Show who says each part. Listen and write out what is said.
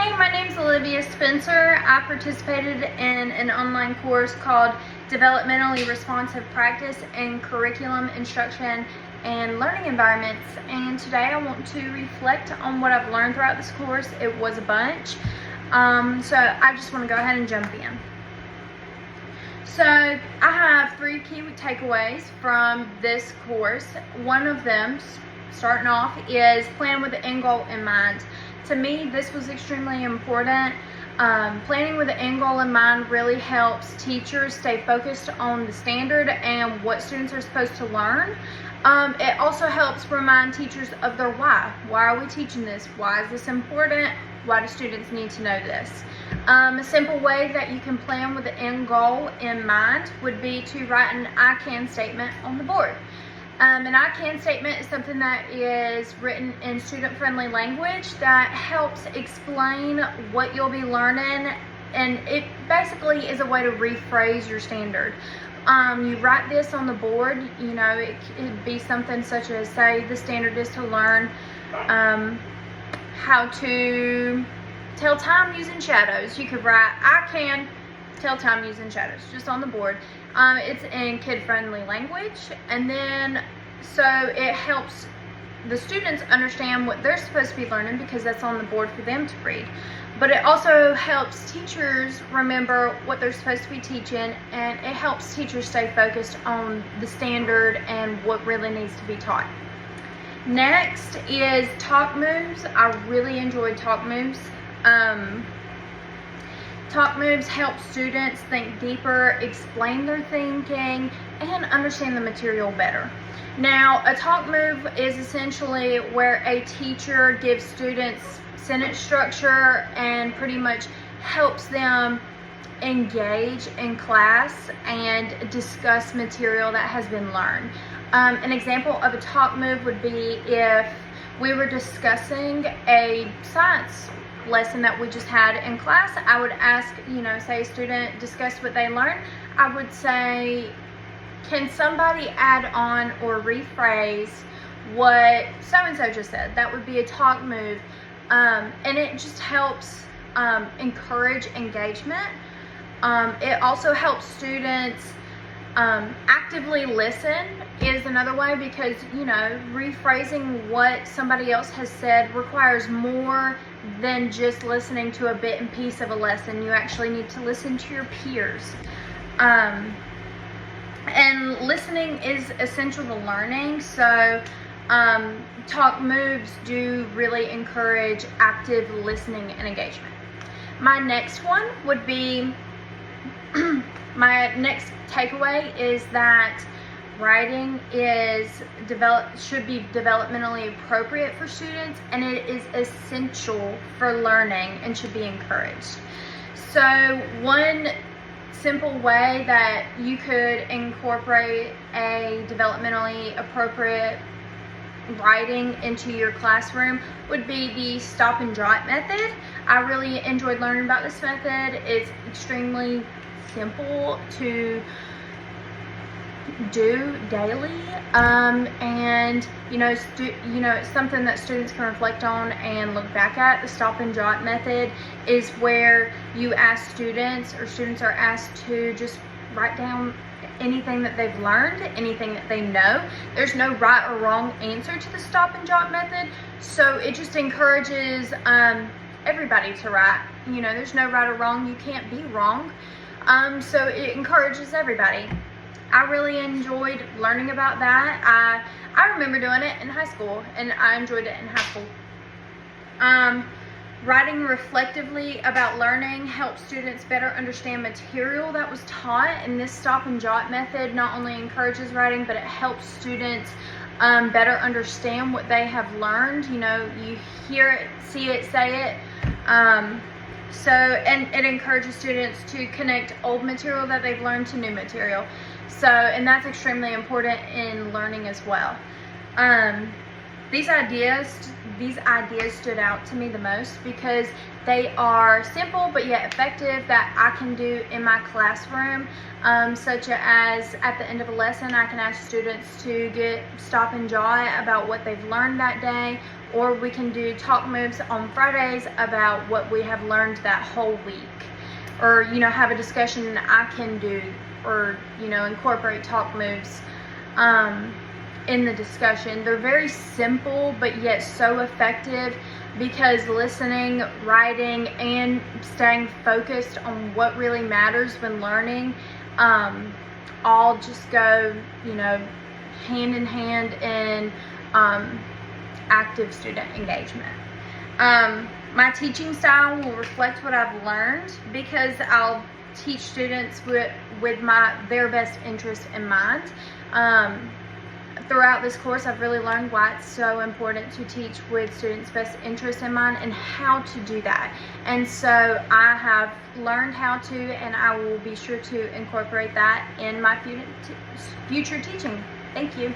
Speaker 1: Hey, my name's Olivia Spencer. I participated in an online course called Developmentally Responsive Practice in Curriculum, Instruction, and Learning Environments. And today I want to reflect on what I've learned throughout this course. It was a bunch. So I just want to go ahead and jump in. So I have 3 key takeaways from this course. One of them, starting off, is plan with the end goal in mind. To me, this was extremely important. Planning with the end goal in mind really helps teachers stay focused on the standard and what students are supposed to learn. It also helps remind teachers of their why. Why are we teaching this? Why is this important? Why do students need to know this? A simple way that you can plan with the end goal in mind would be to write an I can statement on the board. An I can statement is something that is written in student-friendly language that helps explain what you'll be learning, and it basically is a way to rephrase your standard. You write this on the board, it could be something such as, say, the standard is to learn how to tell time using shadows. You could write, I can tell time using shadows, just on the board. It's in kid-friendly language, and then so it helps the students understand what they're supposed to be learning because that's on the board for them to read. But it also helps teachers remember what they're supposed to be teaching, and it helps teachers stay focused on the standard and what really needs to be taught. Next is talk moves. I really enjoyed talk moves. Talk moves help students think deeper, explain their thinking, and understand the material better. Now, a talk move is essentially where a teacher gives students sentence structure and pretty much helps them engage in class and discuss material that has been learned. An example of a talk move would be if we were discussing a science lesson that we just had in class. I would ask, say a student discussed what they learned. I would say, can somebody add on or rephrase what so-and-so just said? That would be a talk move. And it just helps encourage engagement. It also helps students actively listen is another way, because rephrasing what somebody else has said requires more than just listening to a bit and piece of a lesson. You actually need to listen to your peers. And listening is essential to learning, so talk moves do really encourage active listening and engagement. My next one would be my next takeaway is that writing should be developmentally appropriate for students, and it is essential for learning and should be encouraged. So one simple way that you could incorporate a developmentally appropriate writing into your classroom would be the stop and jot method. I really enjoyed learning about this method. It's extremely simple to do daily, and it's something that students can reflect on and look back at. The stop and jot method is where you ask students, or students are asked to just write down anything that they've learned, anything that they know. There's no right or wrong answer to the stop and jot method, so it just encourages everybody to write. There's no right or wrong. You can't be wrong. So it encourages everybody. I really enjoyed learning about that. I remember doing it in high school, and I enjoyed it in high school. Writing reflectively about learning helps students better understand material that was taught, and this stop and jot method not only encourages writing, but it helps students better understand what they have learned. You hear it, see it, say it. And it encourages students to connect old material that they've learned to new material. And that's extremely important in learning as well. These ideas these ideas stood out to me the most because they are simple but yet effective that I can do in my classroom, such as at the end of a lesson I can ask students to stop and jot about what they've learned that day, or we can do talk moves on Fridays about what we have learned that whole week, or have a discussion I can do, or incorporate talk moves in the discussion. They're very simple but yet so effective because listening, writing, and staying focused on what really matters when learning all just go hand in hand in active student engagement. My teaching style will reflect what I've learned because I'll teach students with their best interest in mind. Throughout this course, I've really learned why it's so important to teach with students' best interest in mind and how to do that. And so I have learned how to, and I will be sure to incorporate that in my future teaching. Thank you.